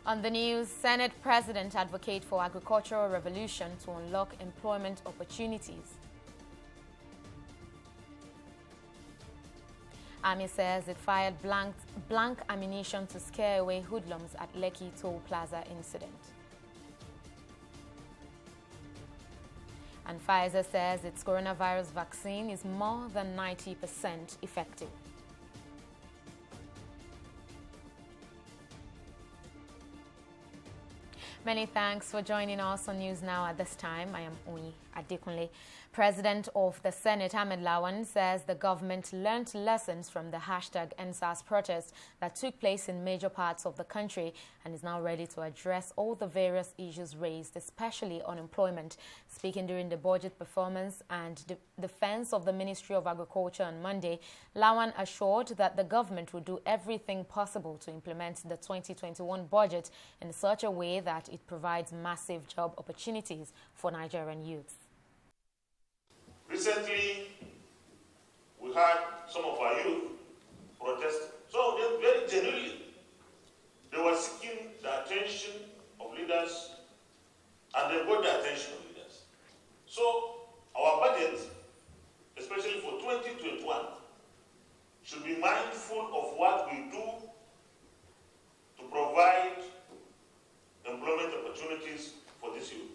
On the news, Senate President advocate for agricultural revolution to unlock employment opportunities. Army says it fired blank ammunition to scare away hoodlums at Lekki Toll Plaza incident. And Pfizer says its coronavirus vaccine is more than 90% effective. Many thanks for joining us on News Now at this time. I am Oyi Adekunle. President of the Senate, Ahmed Lawan, says the government learned lessons from the #EndSARS protest that took place in major parts of the country and is now ready to address all the various issues raised, especially unemployment. Speaking during the budget performance and defense of the Ministry of Agriculture on Monday, Lawan assured that the government will do everything possible to implement the 2021 budget in such a way that it provides massive job opportunities for Nigerian youths. Recently, we had some of our youth protest. So they very genuinely, they were seeking the attention of leaders, and they got the attention of leaders. So our budget, especially for 2021, should be mindful of what we do to provide employment opportunities for this youth.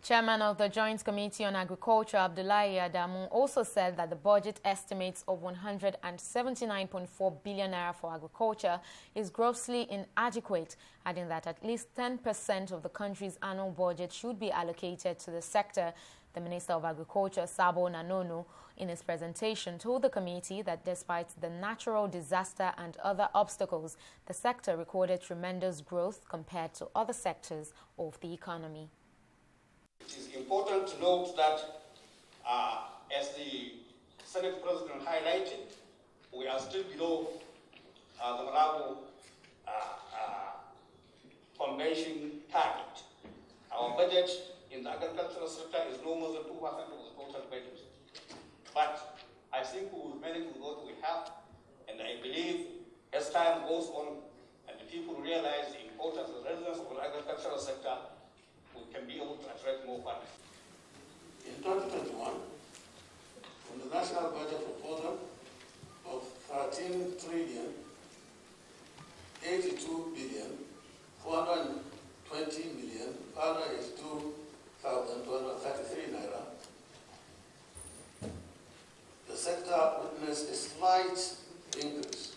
Chairman of the Joint Committee on Agriculture, Abdullahi Adamu, also said that the budget estimates of 179.4 billion naira for agriculture is grossly inadequate, adding that at least 10% of the country's annual budget should be allocated to the sector. The Minister of Agriculture, Sabo Nanono, in his presentation told the committee that despite the natural disaster and other obstacles, the sector recorded tremendous growth compared to other sectors of the economy. It is important to note that, as the Senate President highlighted, we are still below the Malabo Convention target. Our budget in the agricultural sector is no more than 2% of the total budget. But I think we will manage with what we have, and I believe as time goes on and the people realize the importance and relevance of the agricultural sector, we can be able to attract more funds. In 2021, from the national budget proposal of 13 trillion 82 billion 420 million 582,233 naira, the sector witnessed a slight increase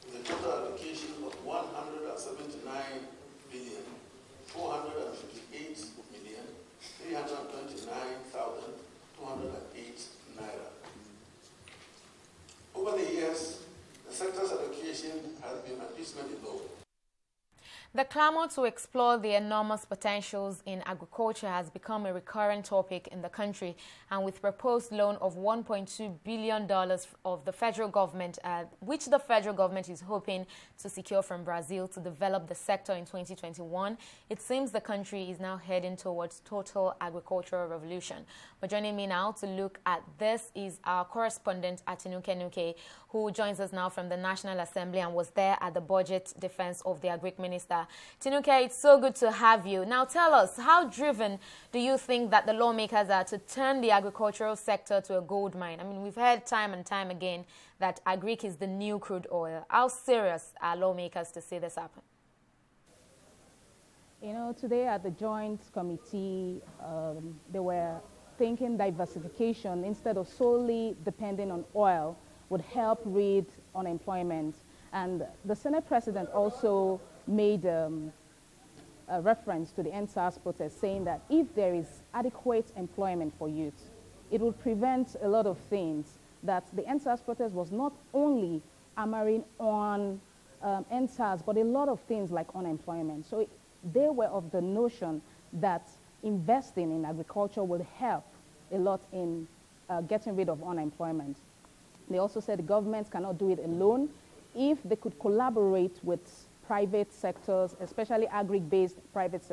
with a total allocation of 179 billion 458 million 329,208 naira. Over the years, the sector's allocation has been abysmally low. The clamor to explore the enormous potentials in agriculture has become a recurrent topic in the country, and with proposed loan of $1.2 billion of the federal government, which the federal government is hoping to secure from Brazil to develop the sector in 2021, it seems the country is now heading towards total agricultural revolution. But joining me now to look at this is our correspondent, Atinuke Nuke, who joins us now from the National Assembly and was there at the budget defense of the Agric Minister. Tinuke, it's so good to have you. Now tell us, how driven do you think that the lawmakers are to turn the agricultural sector to a gold mine? I mean, we've heard time and time again that agric is the new crude oil. How serious are lawmakers to see this happen? You know, today at the Joint Committee, they were thinking diversification instead of solely depending on oil would help rid unemployment. And the Senate President also made a reference to the EndSARS protest, saying that if there is adequate employment for youth, it will prevent a lot of things. That the EndSARS protest was not only hammering on EndSARS, but a lot of things like unemployment. So they were of the notion that investing in agriculture will help a lot in getting rid of unemployment. They also said the government cannot do it alone. If they could collaborate with private sectors, especially agri-based private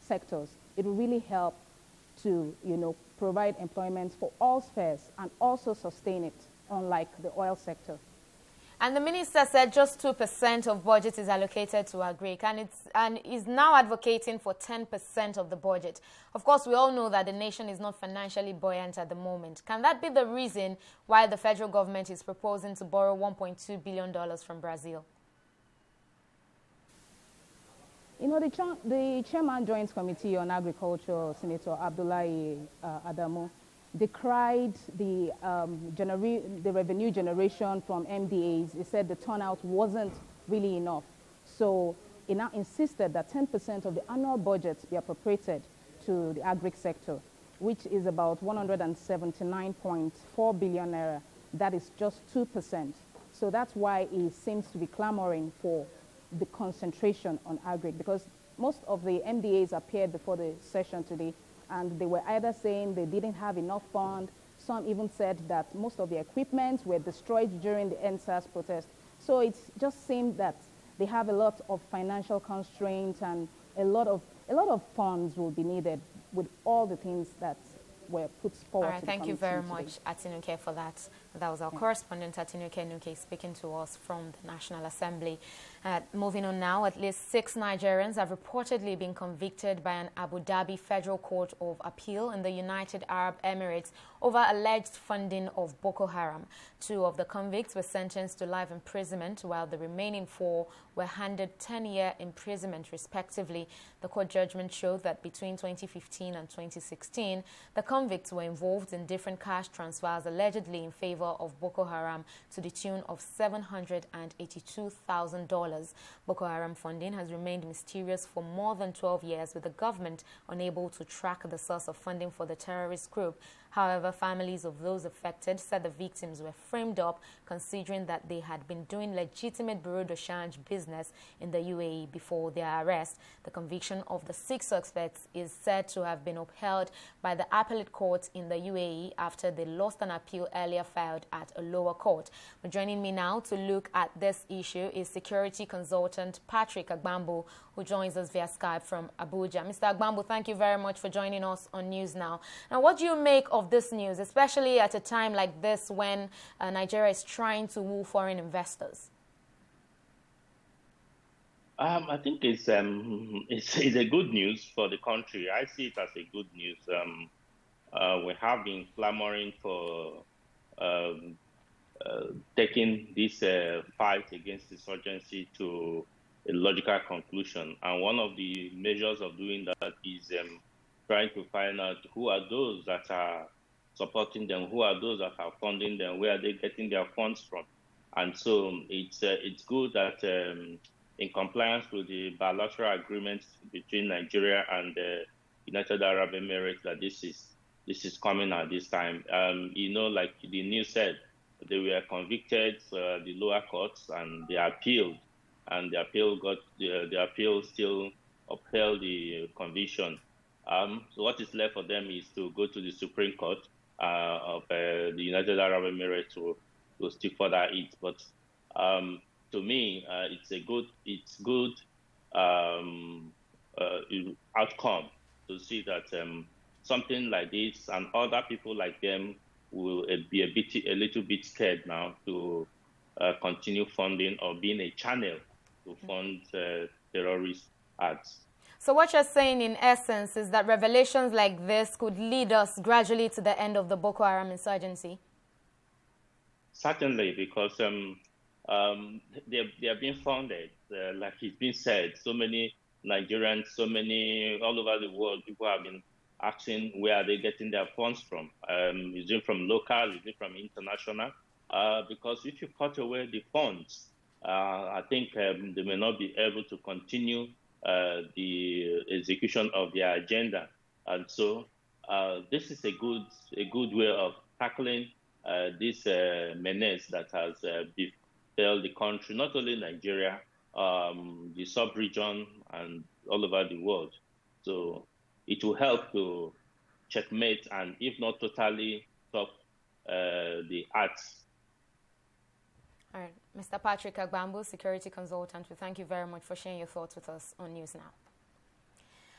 sectors, it will really help to, provide employment for all spheres and also sustain it, unlike the oil sector. And the minister said just 2% of budget is allocated to agric, and is now advocating for 10% of the budget. Of course, we all know that the nation is not financially buoyant at the moment. Can that be the reason why the federal government is proposing to borrow $1.2 billion from Brazil? You know, the Chairman Joint Committee on Agriculture, Senator Abdullahi Adamu, decried the revenue generation from MDAs. He said the turnout wasn't really enough. So he now insisted that 10% of the annual budget be appropriated to the agric sector, which is about 179.4 billion naira. That is just 2%. So that's why he seems to be clamoring for the concentration on agric, because most of the MDAs appeared before the session today, and they were either saying they didn't have enough fund. Some even said that most of the equipment were destroyed during the NSAS protest. So it just seemed that they have a lot of financial constraints, and a lot of funds will be needed with all the things that were put forward. All right, thank you very much, Atinuke, for that. That was our correspondent, Atinuke Nuke, speaking to us from the National Assembly. Moving on now, at least 6 Nigerians have reportedly been convicted by an Abu Dhabi Federal Court of Appeal in the United Arab Emirates over alleged funding of Boko Haram. 2 of the convicts were sentenced to life imprisonment, while the remaining 4 were handed 10-year imprisonment, respectively. The court judgment showed that between 2015 and 2016, the convicts were involved in different cash transfers allegedly in favor of Boko Haram to the tune of $782,000. Boko Haram funding has remained mysterious for more than 12 years, with the government unable to track the source of funding for the terrorist group. However, families of those affected said the victims were framed up, considering that they had been doing legitimate bureau de change business in the UAE before their arrest. The conviction of the 6 suspects is said to have been upheld by the appellate court in the UAE after they lost an appeal earlier filed at a lower court. But joining me now to look at this issue is security consultant Patrick Agbambu, who joins us via Skype from Abuja. Mr. Agbambu, thank you very much for joining us on News Now. Now, what do you make of this news, especially at a time like this when Nigeria is trying to woo foreign investors? I think it's a good news for the country. I see it as a good news. We have been clamoring for taking this fight against insurgency to a logical conclusion. And one of the measures of doing that is trying to find out who are those that are supporting them, who are those that are funding them, where are they getting their funds from. And so it's good that in compliance with the bilateral agreements between Nigeria and the United Arab Emirates, that this is coming at this time. You know, like the news said, they were convicted, the lower courts, and they appealed. And the appeal still upheld the conviction. So what is left for them is to go to the Supreme Court of the United Arab Emirates to still further it. But to me, it's a good outcome to see that something like this and other people like them will be a little bit scared now to continue funding or being a channel to fund terrorist acts. So what you're saying in essence is that revelations like this could lead us gradually to the end of the Boko Haram insurgency? Certainly, because they are being funded, like it's been said, so many Nigerians, so many all over the world, people have been asking where are they getting their funds from. Is it from local, is it from international? Because if you cut away the funds, I think they may not be able to continue the execution of their agenda. And so this is a good way of tackling this menace that has befell the country, not only Nigeria, the sub-region and all over the world. So it will help to checkmate and, if not totally, stop the acts. All right. Mr. Patrick Agbambu, security consultant, we thank you very much for sharing your thoughts with us on News Now.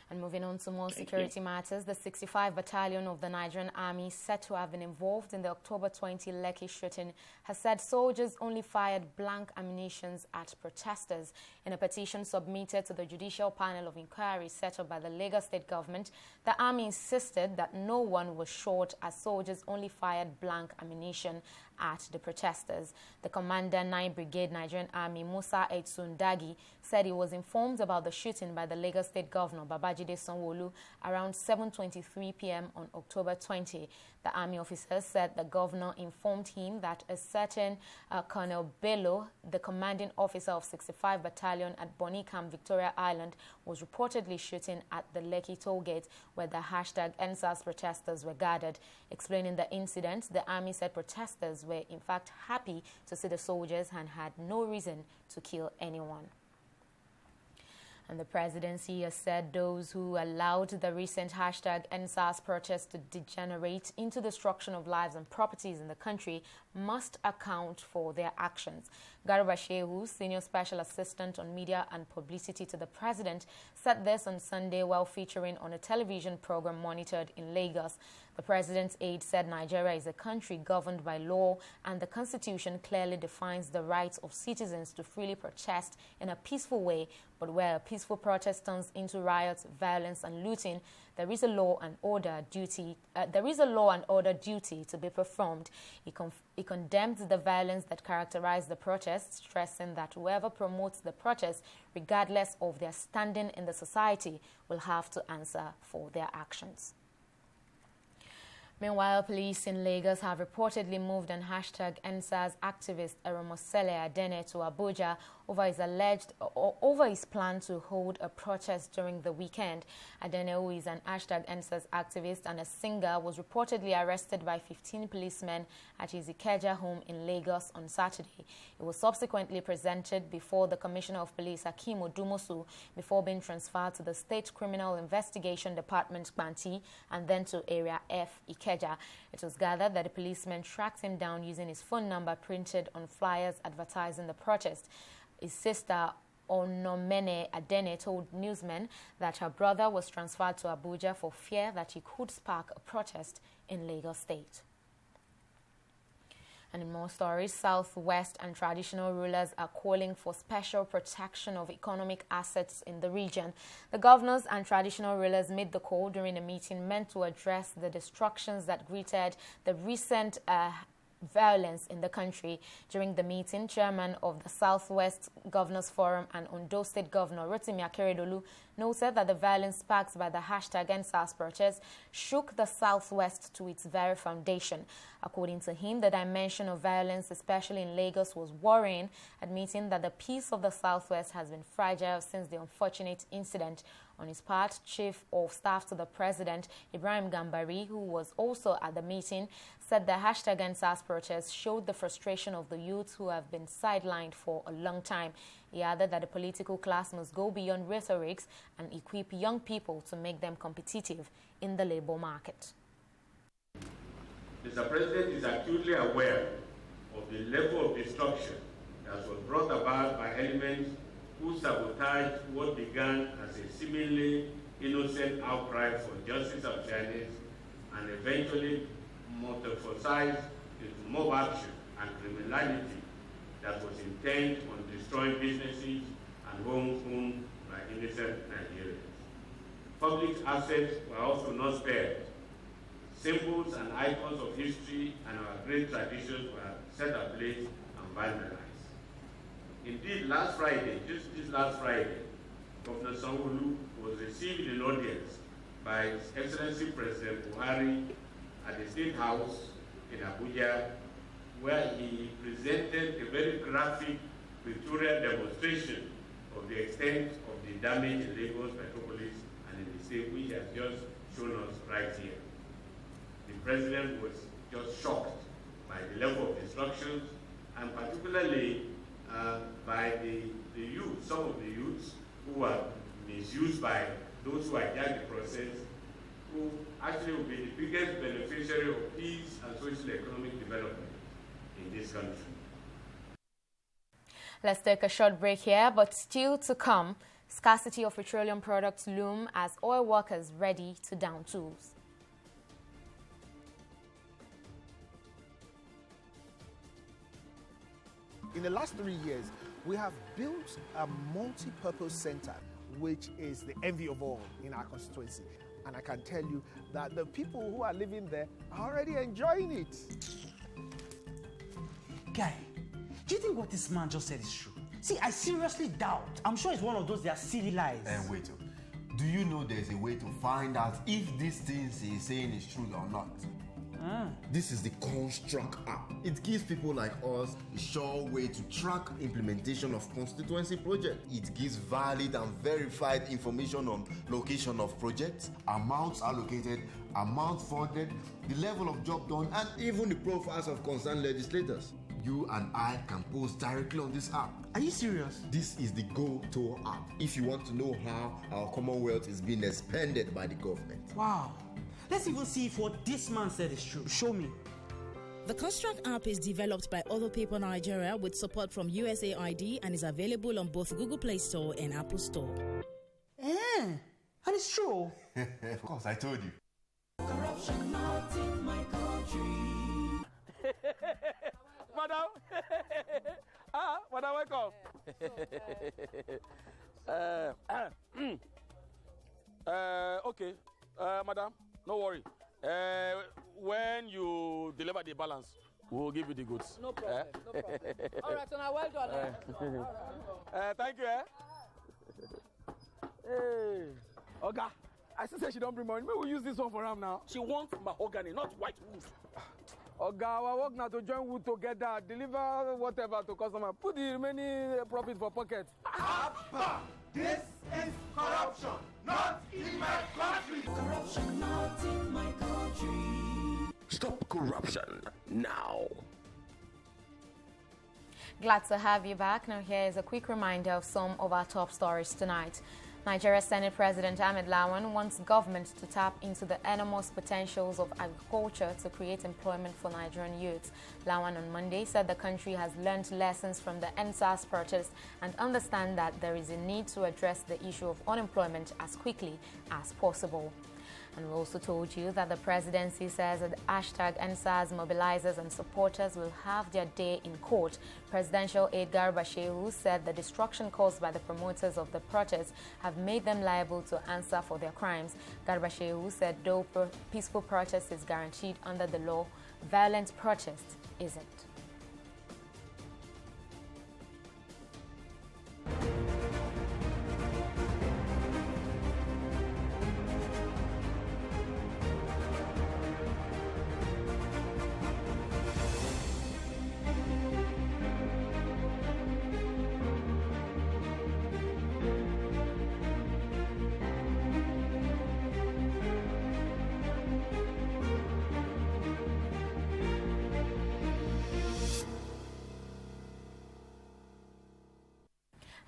And moving on to more security matters, the 65 Battalion of the Nigerian Army, said to have been involved in the October 20 Lekki shooting, has said soldiers only fired blank ammunition at protesters. In a petition submitted to the Judicial Panel of Inquiry set up by the Lagos State government, the Army insisted that no one was shot as soldiers only fired blank ammunition at the protesters. The Commander 9th Brigade Nigerian Army, Musa Dagi, said he was informed about the shooting by the Lagos State Governor Babajide Sanwo-Olu around 7:23 p.m. on October 20. The Army officer said the governor informed him that a certain Colonel Bello, the commanding officer of 65 Battalion at Bonny Camp, Victoria Island, was reportedly shooting at the Lekki toll gate where the #EndSARS protesters were gathered. Explaining the incident, the Army said protesters were in fact happy to see the soldiers and had no reason to kill anyone. And the presidency has said those who allowed the recent #EndSARS protest to degenerate into destruction of lives and properties in the country must account for their actions. Garba Shehu, Senior Special Assistant on Media and Publicity to the President, said this on Sunday while featuring on a television program monitored in Lagos. The President's aide said Nigeria is a country governed by law and the Constitution clearly defines the rights of citizens to freely protest in a peaceful way, but where a peaceful protest turns into riots, violence and looting, there is a law and order duty. To be performed. He condemned the violence that characterized the protests, stressing that whoever promotes the protest, regardless of their standing in the society, will have to answer for their actions. Meanwhile, police in Lagos have reportedly moved an #EndSARS activist Eromosele Adene to Abuja over his plan to hold a protest during the weekend. Adene, who is an #EndSARS activist and a singer, was reportedly arrested by 15 policemen at his Ikeja home in Lagos on Saturday. He was subsequently presented before the Commissioner of Police, Hakeem Odumosu, before being transferred to the State Criminal Investigation Department, Banti, and then to Area F, Ikeja. It was gathered that the policemen tracked him down using his phone number printed on flyers advertising the protest. His sister, Onomene Adene, told newsmen that her brother was transferred to Abuja for fear that he could spark a protest in Lagos State. And in more stories, Southwest and traditional rulers are calling for special protection of economic assets in the region. The governors and traditional rulers made the call during a meeting meant to address the destructions that greeted the recent violence in the country. During the meeting, chairman of the Southwest Governors Forum and Ondo State Governor Rotimi Akeredolu noted that the violence sparked by the #EndSARS protest shook the Southwest to its very foundation. According to him, the dimension of violence, especially in Lagos, was worrying, admitting that the peace of the Southwest has been fragile since the unfortunate incident. On his part, Chief of Staff to the President, Ibrahim Gambari, who was also at the meeting, said the #EndSARS protest showed the frustration of the youth who have been sidelined for a long time. He added that the political class must go beyond rhetorics and equip young people to make them competitive in the labor market. Mr. President is acutely aware of the level of destruction that was brought about by elements who sabotaged what began as a seemingly innocent outcry for justice and fairness and eventually metamorphosized into mob action and criminality that was intent on destroying businesses and homes owned by innocent Nigerians. Public assets were also not spared. Symbols and icons of history and our great traditions were set ablaze and vandalized. Indeed, last Friday, just this last Friday, Governor Sanwo-Olu was received in audience by His Excellency President Buhari at the State House in Abuja, where he presented a very graphic pictorial demonstration of the extent of the damage in Lagos metropolis and in the state, which has just shown us right here. The President was just shocked by the level of destructions and particularly by the youth, some of the youths who were misused by those who hijacked the process, who actually will be the biggest beneficiary of peace and social economic development in this country. Let's take a short break here, but still to come, Scarcity of petroleum products loom as oil workers ready to down tools. In the last 3 years, we have built a multi-purpose center, which is the envy of all in our constituency. And I can tell you that the people who are living there are already enjoying it. Guy, do you think what this man just said is true? See, I seriously doubt. I'm sure it's one of those their silly lies. And wait, do you know there's a way to find out if these things he's saying is true or not? This is the Construct app. It gives people like us a sure way to track implementation of constituency projects. It gives valid and verified information on location of projects, amounts allocated, amount funded, the level of job done, and even the profiles of concerned legislators. You and I can post directly on this app. Are you serious? This is the Go-To app if you want to know how our Commonwealth is being expanded by the government. Wow. Let's even see if what this man said is true. Show me. The Construct app is developed by Other People Nigeria with support from USAID and is available on both Google Play Store and Apple Store. And it's true. Of course, I told you. Corruption not in my country. Madam. Madam, welcome. Okay. Madam, no worry. When you deliver the balance, we'll give you the goods. No problem. No problem. All right, so now well done. Thank you. Hey, Oga, I still say she don't bring money. Maybe we'll use this one for him now. She wants mahogany, not white wood. Oga, our work now to join wood together, deliver whatever to customer. Put the remaining profit for pocket. This is corruption, not in my country. Corruption not in my country. Stop corruption now. Glad to have you back. Now here is a quick reminder of some of our top stories tonight. Nigeria Senate President Ahmed Lawan wants government to tap into the enormous potentials of agriculture to create employment for Nigerian youths. Lawan on Monday said the country has learned lessons from the NSAS protest and understand that there is a need to address the issue of unemployment as quickly as possible. And we also told you that the presidency says that hashtag NSAS mobilizers and supporters will have their day in court. Presidential aide Garba Shehu said the destruction caused by the promoters of the protest have made them liable to answer for their crimes. Garba Shehu said though peaceful protest is guaranteed under the law, violent protest isn't.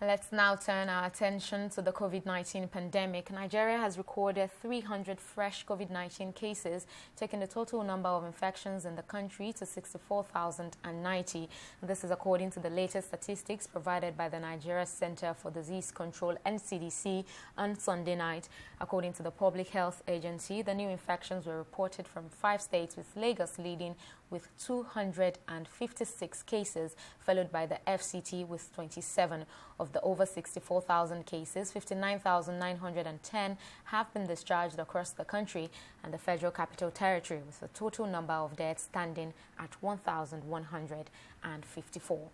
Let's now turn our attention to the COVID-19 pandemic. Nigeria has recorded 300 fresh COVID-19 cases, taking the total number of infections in the country to 64,090. This is according to the latest statistics provided by the Nigeria Center for Disease Control (NCDC) on Sunday night. According to the Public Health Agency, the new infections were reported from 5 states, with Lagos leading with 256 cases, followed by the FCT with 27. Of the over 64,000 cases, 59,910 have been discharged across the country and the Federal Capital Territory, with the total number of deaths standing at 1,154.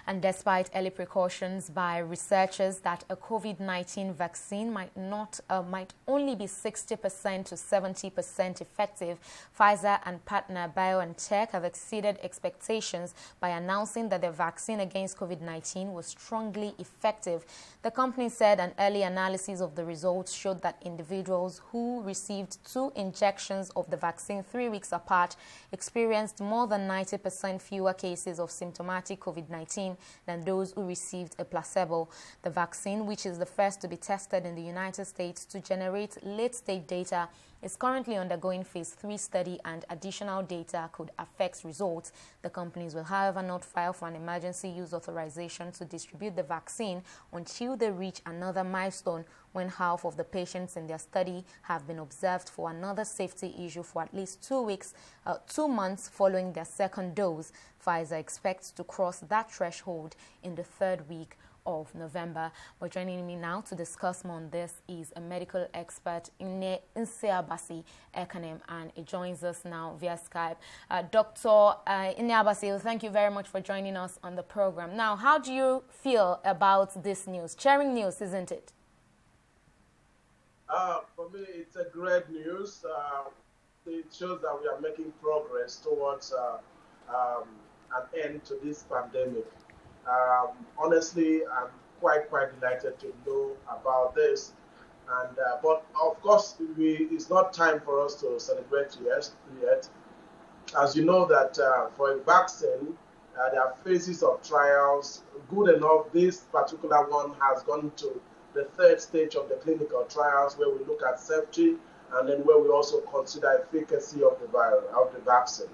And despite early precautions by researchers that a COVID-19 vaccine might only be 60% to 70% effective, Pfizer and partner BioNTech have exceeded expectations by announcing that their vaccine against COVID-19 was strongly effective. The company said an early analysis of the results showed that individuals who received 2 injections of the vaccine 3 weeks apart experienced more than 90% fewer cases of symptomatic COVID-19 than those who received a placebo. The vaccine, which is the first to be tested in the United States to generate late-stage data, is currently undergoing phase 3 study and additional data could affect results. The companies will, however, not file for an emergency use authorization to distribute the vaccine until they reach another milestone when half of the patients in their study have been observed for another safety issue for at least 2 months following their second dose. Pfizer expects to cross that threshold in the 3rd week of November. But joining me now to discuss more on this is a medical expert, Nsiabasi Ekanem, and he joins us now via Skype. Dr. Nsiabasi, thank you very much for joining us on the program. Now, how do you feel about this news? Cheering news, isn't it? For me, it's a great news. It shows that we are making progress towards an end to this pandemic. Honestly, I'm quite delighted to know about this. And but of course, it's not time for us to celebrate yet. As you know that for a vaccine, there are phases of trials. Good enough, this particular one has gone to the 3rd stage of the clinical trials, where we look at safety and then where we also consider efficacy of the vaccine.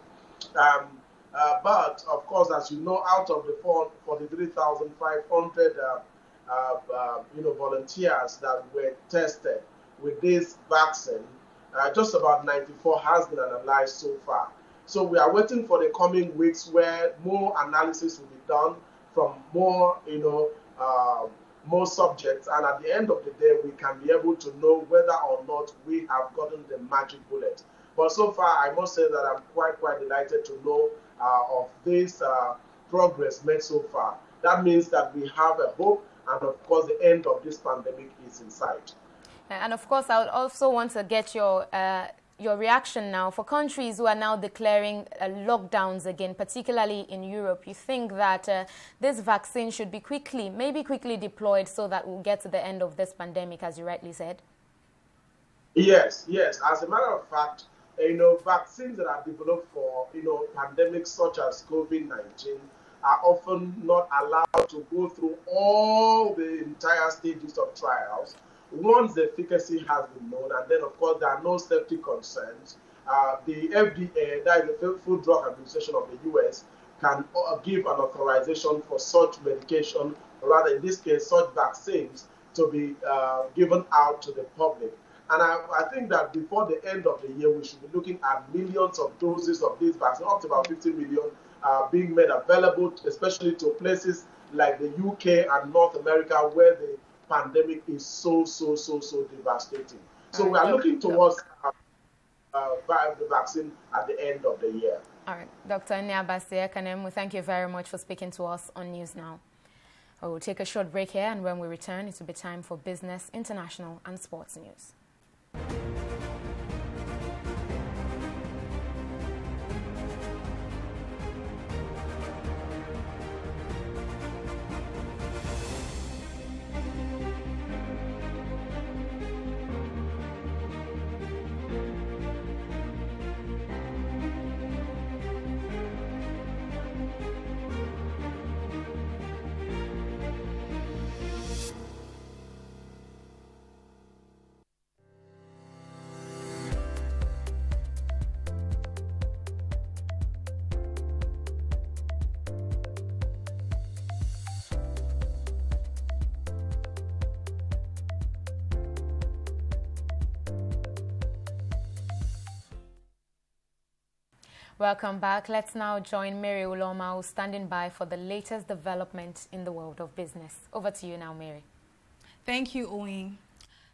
But of course, as you know, out of the 43,500 volunteers that were tested with this vaccine, just about 94 has been analyzed so far. So we are waiting for the coming weeks where more analysis will be done from more subjects, and at the end of the day, we can be able to know whether or not we have gotten the magic bullet. But so far, I must say that I'm quite delighted to know of this progress made so far. That means that we have a hope, and of course, the end of this pandemic is in sight. And of course, I would also want to get your reaction now. For countries who are now declaring lockdowns again, particularly in Europe, you think that this vaccine should be quickly deployed so that we'll get to the end of this pandemic, as you rightly said? Yes. As a matter of fact, vaccines that are developed for, pandemics such as COVID-19 are often not allowed to go through all the entire stages of trials. Once the efficacy has been known, and then of course there are no safety concerns, the FDA, that is the Food Drug Administration of the US, can give an authorization for such medication, or rather in this case, such vaccines, to be given out to the public. And I think that before the end of the year, we should be looking at millions of doses of these vaccines, up to about 50 million, being made available, especially to places like the UK and North America, where the pandemic is so devastating. So we are looking towards the vaccine at the end of the year. All right. Dr. Nsiabasi Ekanem, we thank you very much for speaking to us on News Now. We'll take a short break here, and when we return, it will be time for business, international, and sports news. Welcome back. Let's now join Mary Uloma, who's standing by for the latest development in the world of business. Over to you now, Mary. Thank you, Owen.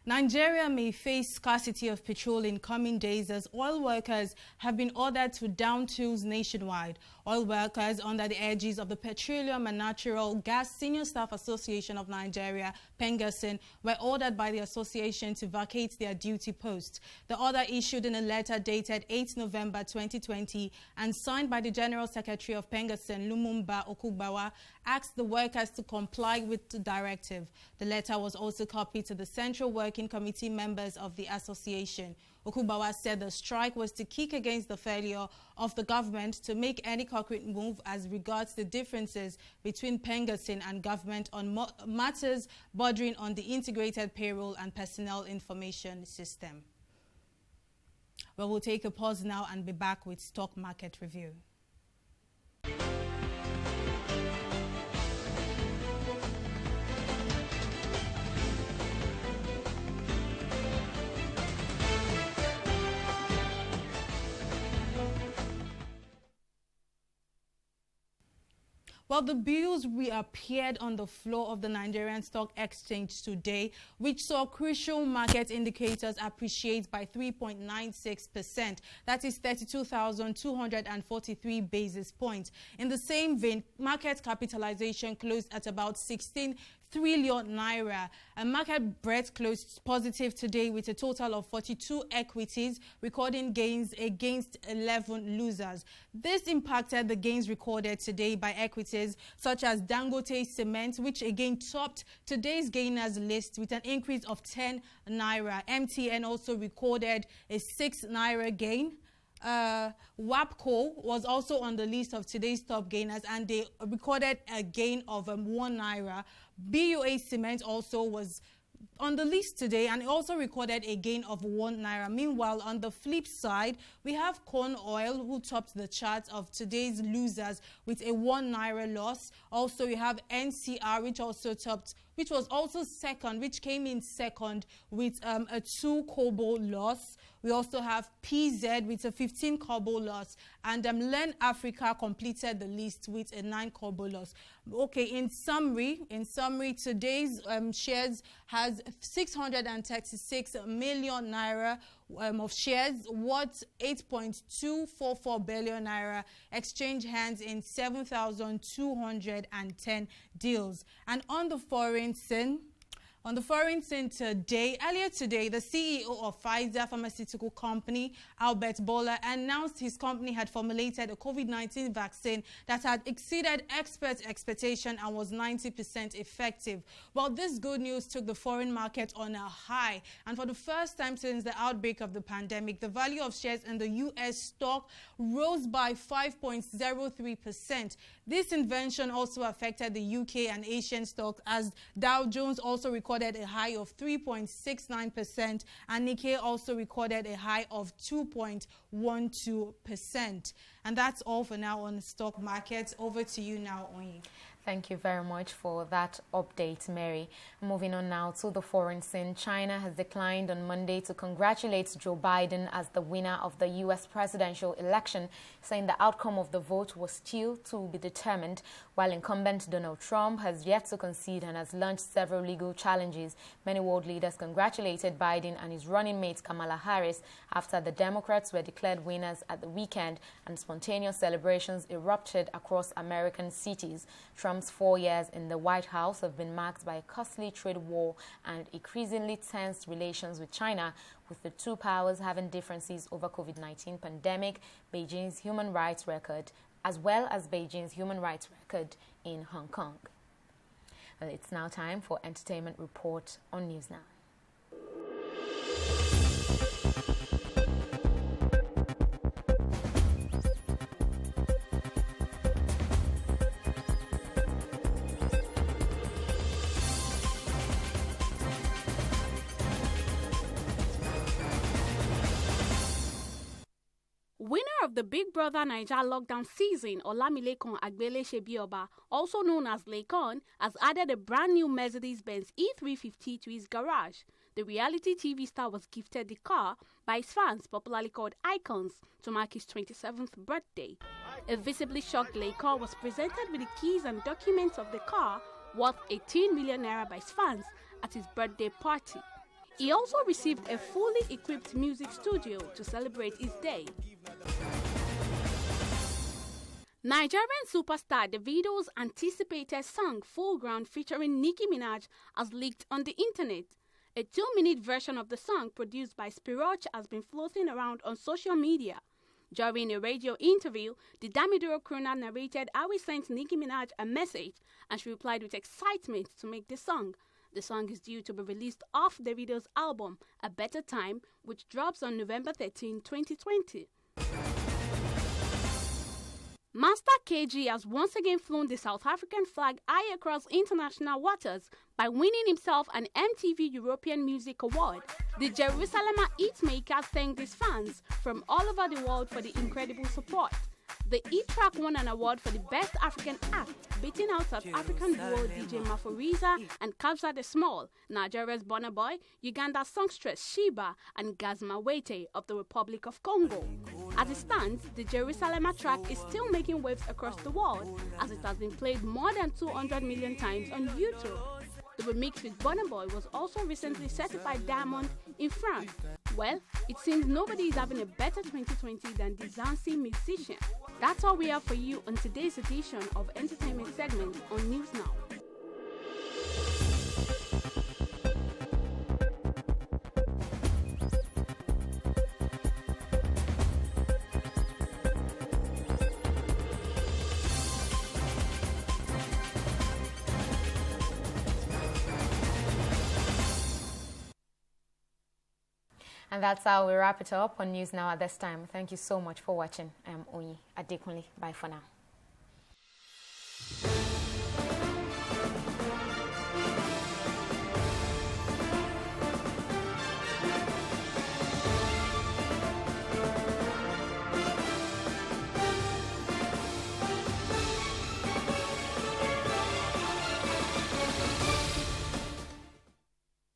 Nigeria may face scarcity of petrol in coming days as oil workers have been ordered to down tools nationwide. Oil workers under the edges of the Petroleum and Natural Gas Senior Staff Association of Nigeria, PENGASSN, were ordered by the association to vacate their duty posts. The order, issued in a letter dated 8 November 2020 and signed by the General Secretary of PENGASSN, Lumumba Okugbawa, asked the workers to comply with the directive. The letter was also copied to the Central Working Committee members of the association. Okugbawa said the strike was to kick against the failure of the government to make any concrete move as regards the differences between PENGASSN and government on matters bordering on the integrated payroll and personnel information system. Well, we'll take a pause now and be back with stock market review. Well, the bills reappeared on the floor of the Nigerian Stock Exchange today, which saw crucial market indicators appreciate by 3.96%. That is 32,243 basis points. In the same vein, market capitalization closed at about 16 trillion naira. A market breadth closed positive today with a total of 42 equities recording gains against 11 losers. This impacted the gains recorded today by equities such as Dangote Cement, which again topped today's gainers list with an increase of 10 naira. MTN also recorded a 6 naira gain. WAPCO was also on the list of today's top gainers, and they recorded a gain of 1 naira. BUA Cement also was on the list today and also recorded a gain of 1 naira. Meanwhile, on the flip side, we have Corn Oil, who topped the charts of today's losers with a 1 naira loss. Also, we have NCR, which was also second, which came in second with a 2 kobo loss. We also have PZ with a 15 kobo loss, and Len Africa completed the list with a 9 kobo loss. Okay, in summary, today's shares has 636 million naira of shares worth 8.244 billion naira, exchange hands in 7,210 deals. And on the foreign scene today, earlier today, the CEO of Pfizer Pharmaceutical Company, Albert Bola, announced his company had formulated a COVID-19 vaccine that had exceeded experts' expectation and was 90% effective. Well, this good news took the foreign market on a high, and for the first time since the outbreak of the pandemic, the value of shares in the U.S. stock rose by 5.03%. This invention also affected the UK and Asian stocks, as Dow Jones also recorded a high of 3.69% and Nikkei also recorded a high of 2.12%. And that's all for now on the stock markets. Over to you now, Onyi. Thank you very much for that update, Mary. Moving on now to the foreign scene. China has declined on Monday to congratulate Joe Biden as the winner of the U.S. presidential election, saying the outcome of the vote was still to be determined, while incumbent Donald Trump has yet to concede and has launched several legal challenges. Many world leaders congratulated Biden and his running mate Kamala Harris after the Democrats were declared winners at the weekend, and spontaneous celebrations erupted across American cities. Trump's 4 years in the White House have been marked by a costly trade war and increasingly tense relations with China, with the two powers having differences over COVID-19 pandemic, Beijing's human rights record, as well as Beijing's human rights record in Hong Kong. Well, it's now time for Entertainment Report on News Now. Winner of the Big Brother Naija lockdown season, Olamilekan Agbelesebioba, also known as Lekon, has added a brand new Mercedes-Benz E350 to his garage. The reality TV star was gifted the car by his fans, popularly called icons, to mark his 27th birthday. A visibly shocked Lekon was presented with the keys and documents of the car worth 18 million naira by his fans at his birthday party. He also received a fully equipped music studio to celebrate his day. Nigerian superstar Davido's anticipated song Full Ground featuring Nicki Minaj has leaked on the internet. A 2-minute version of the song produced by Spiroch has been floating around on social media. During a radio interview, the Damidoro crooner narrated how he sent Nicki Minaj a message and she replied with excitement to make the song. The song is due to be released off Davido's album, A Better Time, which drops on November 13, 2020. Master KG has once again flown the South African flag high across international waters by winning himself an MTV European Music Award. The Jerusalemer hitmaker thanked his fans from all over the world for the incredible support. The hit track won an award for the Best African Act, beating out South African duo DJ Maforiza and Kabza the Small, Nigeria's Burna Boy, Uganda's songstress Sheba, and Gazma Wete of the Republic of Congo. As it stands, the Jerusalemer track is still making waves across the world, as it has been played more than 200 million times on YouTube. The remix with Burna Boy was also recently certified diamond in France. Well, it seems nobody is having a better 2020 than the Zanzi musician. That's all we have for you on today's edition of Entertainment Segment on News Now. And that's how we wrap it up on News Now at this time. Thank you so much for watching. I'm Oyi Adekunle. Bye for now.